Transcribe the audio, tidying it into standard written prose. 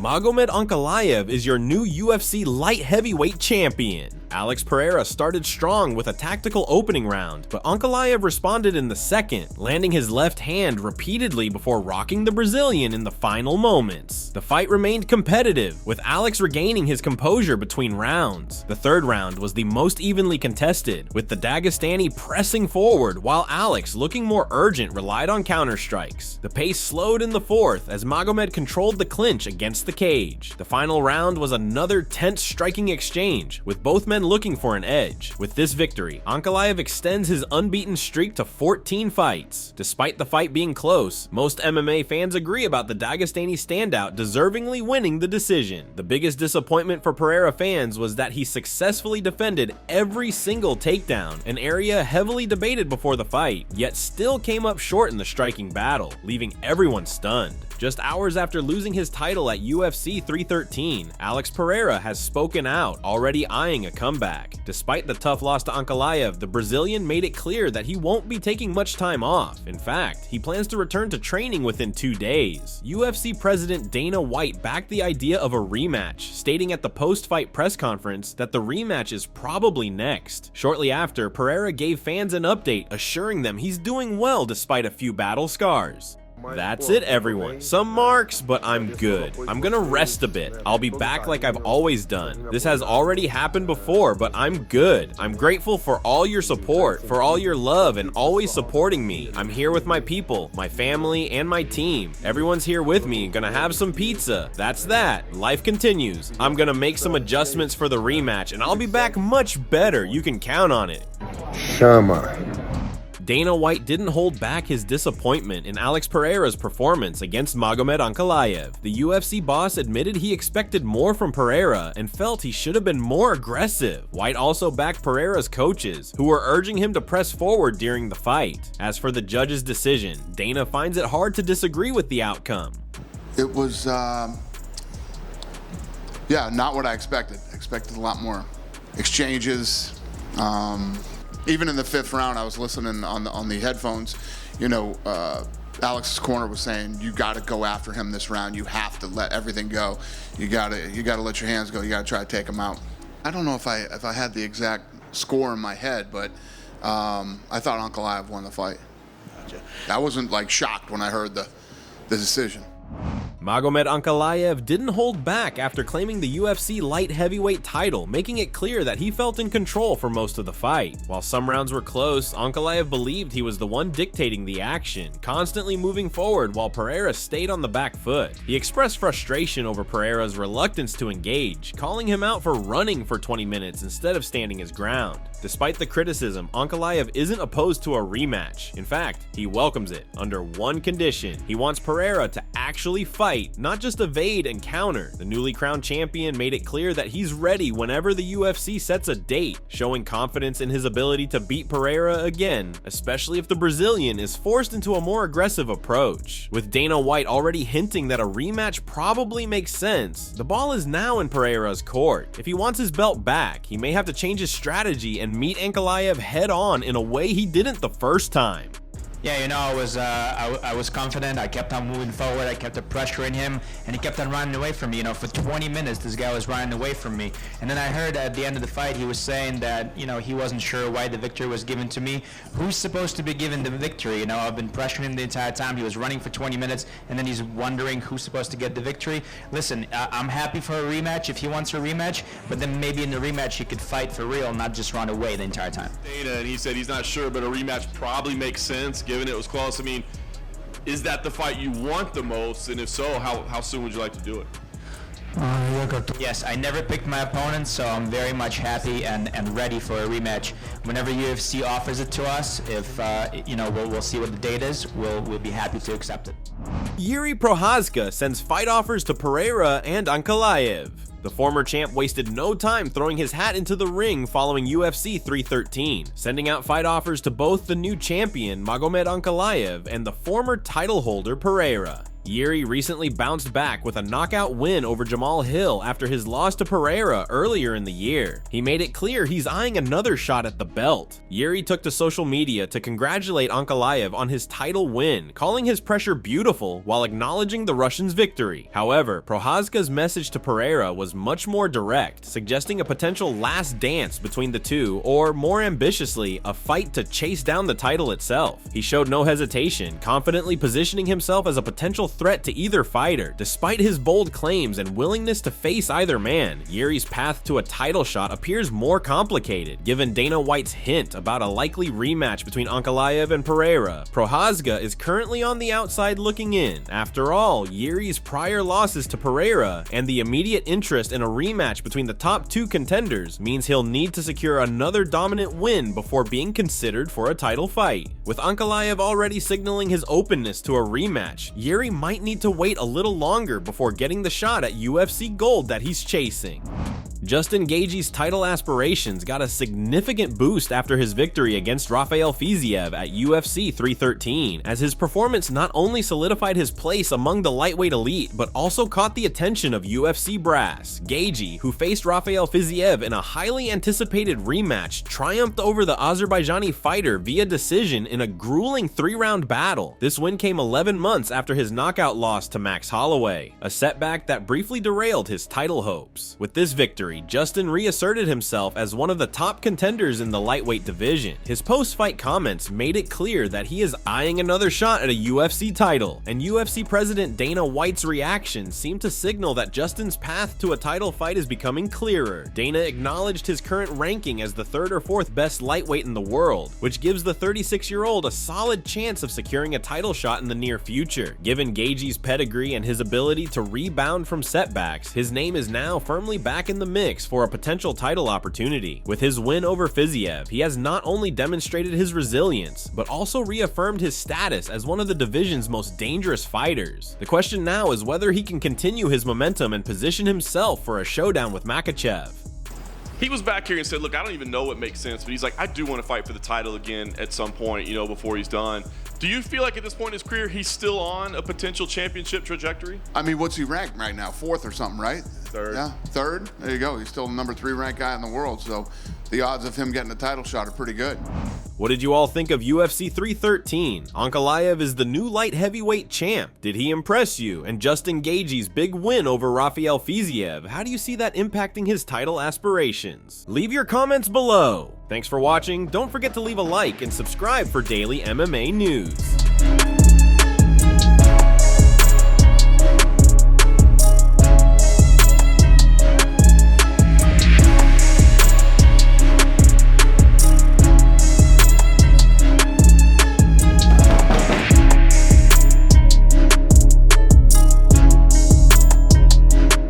Magomed Ankalaev is your new UFC light heavyweight champion. Alex Pereira started strong with a tactical opening round, but Ankalaev responded in the second, landing his left hand repeatedly before rocking the Brazilian in the final moments. The fight remained competitive, with Alex regaining his composure between rounds. The third round was the most evenly contested, with the Dagestani pressing forward while Alex, looking more urgent, relied on counter-strikes. The pace slowed in the fourth as Magomed controlled the clinch against the cage. The final round was another tense striking exchange, with both men looking for an edge. With this victory, Ankalaev extends his unbeaten streak to 14 fights. Despite the fight being close, most MMA fans agree about the Dagestani standout deservingly winning the decision. The biggest disappointment for Pereira fans was that he successfully defended every single takedown, an area heavily debated before the fight, yet still came up short in the striking battle, leaving everyone stunned. Just hours after losing his title at UFC 313, Alex Pereira has spoken out, already eyeing a comeback. Despite the tough loss to Ankalaev, the Brazilian made it clear that he won't be taking much time off. In fact, he plans to return to training within 2 days. UFC President Dana White backed the idea of a rematch, stating at the post-fight press conference that the rematch is probably next. Shortly after, Pereira gave fans an update, assuring them he's doing well despite a few battle scars. That's it, everyone. Some marks, but I'm good. I'm gonna rest a bit. I'll be back like I've always done. This has already happened before, but I'm good. I'm grateful for all your support, for all your love, and always supporting me. I'm here with my people, my family, and my team. Everyone's here with me, gonna have some pizza. That's that. Life continues. I'm gonna make some adjustments for the rematch, and I'll be back much better. You can count on it. Shama. Dana White didn't hold back his disappointment in Alex Pereira's performance against Magomed Ankalaev. The UFC boss admitted he expected more from Pereira and felt he should have been more aggressive. White also backed Pereira's coaches, who were urging him to press forward during the fight. As for the judge's decision, Dana finds it hard to disagree with the outcome. It was, not what I expected. I expected a lot more exchanges. Even in the fifth round, I was listening on the headphones. Alex's corner was saying, "You got to go after him this round. You have to let everything go. You got to let your hands go. You got to try to take him out." I don't know if I had the exact score in my head, but I thought Ankalaev won the fight. Gotcha. I wasn't shocked when I heard the decision. Magomed Ankalaev didn't hold back after claiming the UFC light heavyweight title, making it clear that he felt in control for most of the fight. While some rounds were close, Ankalaev believed he was the one dictating the action, constantly moving forward while Pereira stayed on the back foot. He expressed frustration over Pereira's reluctance to engage, calling him out for running for 20 minutes instead of standing his ground. Despite the criticism, Ankalaev isn't opposed to a rematch. In fact, he welcomes it under one condition. He wants Pereira to actually fight, not just evade and counter. The newly crowned champion made it clear that he's ready whenever the UFC sets a date, showing confidence in his ability to beat Pereira again, especially if the Brazilian is forced into a more aggressive approach. With Dana White already hinting that a rematch probably makes sense, the ball is now in Pereira's court. If he wants his belt back, he may have to change his strategy and meet Ankalaev head-on in a way he didn't the first time. Yeah, I was confident. I kept on moving forward. I kept pressuring him, and he kept on running away from me. For 20 minutes, this guy was running away from me. And then I heard at the end of the fight, he was saying that, he wasn't sure why the victory was given to me. Who's supposed to be given the victory? I've been pressuring him the entire time. He was running for 20 minutes, and then he's wondering who's supposed to get the victory. Listen, I'm happy for a rematch if he wants a rematch, but then maybe in the rematch he could fight for real, not just run away the entire time. Dana, and he said he's not sure, but a rematch probably makes sense. Given it was close, is that the fight you want the most? And if so, how soon would you like to do it? Yes, I never picked my opponent, so I'm very much happy and ready for a rematch. Whenever UFC offers it to us, if we'll see what the date is, we'll be happy to accept it. Jiri Prochazka sends fight offers to Pereira and Ankalaev. The former champ wasted no time throwing his hat into the ring following UFC 313, sending out fight offers to both the new champion Magomed Ankalaev and the former title holder Pereira. Jiri recently bounced back with a knockout win over Jamal Hill after his loss to Pereira earlier in the year. He made it clear he's eyeing another shot at the belt. Jiri took to social media to congratulate Ankalaev on his title win, calling his pressure beautiful while acknowledging the Russian's victory. However, Prochazka's message to Pereira was much more direct, suggesting a potential last dance between the two, or more ambitiously, a fight to chase down the title itself. He showed no hesitation, confidently positioning himself as a potential threat to either fighter. Despite his bold claims and willingness to face either man, Jiri's path to a title shot appears more complicated, given Dana White's hint about a likely rematch between Ankalaev and Pereira. Prochazka is currently on the outside looking in. After all, Jiri's prior losses to Pereira and the immediate interest in a rematch between the top two contenders means he'll need to secure another dominant win before being considered for a title fight. With Ankalaev already signaling his openness to a rematch, Jiri might need to wait a little longer before getting the shot at UFC gold that he's chasing. Justin Gaethje's title aspirations got a significant boost after his victory against Rafael Fiziev at UFC 313, as his performance not only solidified his place among the lightweight elite, but also caught the attention of UFC brass. Gaethje, who faced Rafael Fiziev in a highly anticipated rematch, triumphed over the Azerbaijani fighter via decision in a grueling 3-round battle. This win came 11 months after his knockout loss to Max Holloway, a setback that briefly derailed his title hopes. With this victory, Justin reasserted himself as one of the top contenders in the lightweight division. His post-fight comments made it clear that he is eyeing another shot at a UFC title, and UFC President Dana White's reaction seemed to signal that Justin's path to a title fight is becoming clearer. Dana acknowledged his current ranking as the 3rd or 4th best lightweight in the world, which gives the 36-year-old a solid chance of securing a title shot in the near future. Given Gaethje's pedigree and his ability to rebound from setbacks, his name is now firmly back in the mix for a potential title opportunity. With his win over Fiziev, he has not only demonstrated his resilience, but also reaffirmed his status as one of the division's most dangerous fighters. The question now is whether he can continue his momentum and position himself for a showdown with Makhachev. He was back here and said, look, I don't even know what makes sense, but he's like, I do want to fight for the title again at some point, you know, before he's done. Do you feel like at this point in his career, he's still on a potential championship trajectory? I mean, what's he ranked right now? 4th or something, right? 3rd. Yeah, 3rd. There you go. He's still the number 3 ranked guy in the world, so the odds of him getting a title shot are pretty good. What did you all think of UFC 313? Ankalaev is the new light heavyweight champ. Did he impress you? And Justin Gaethje's big win over Rafael Fiziev, how do you see that impacting his title aspirations? Leave your comments below. Thanks for watching. Don't forget to leave a like and subscribe for daily MMA news.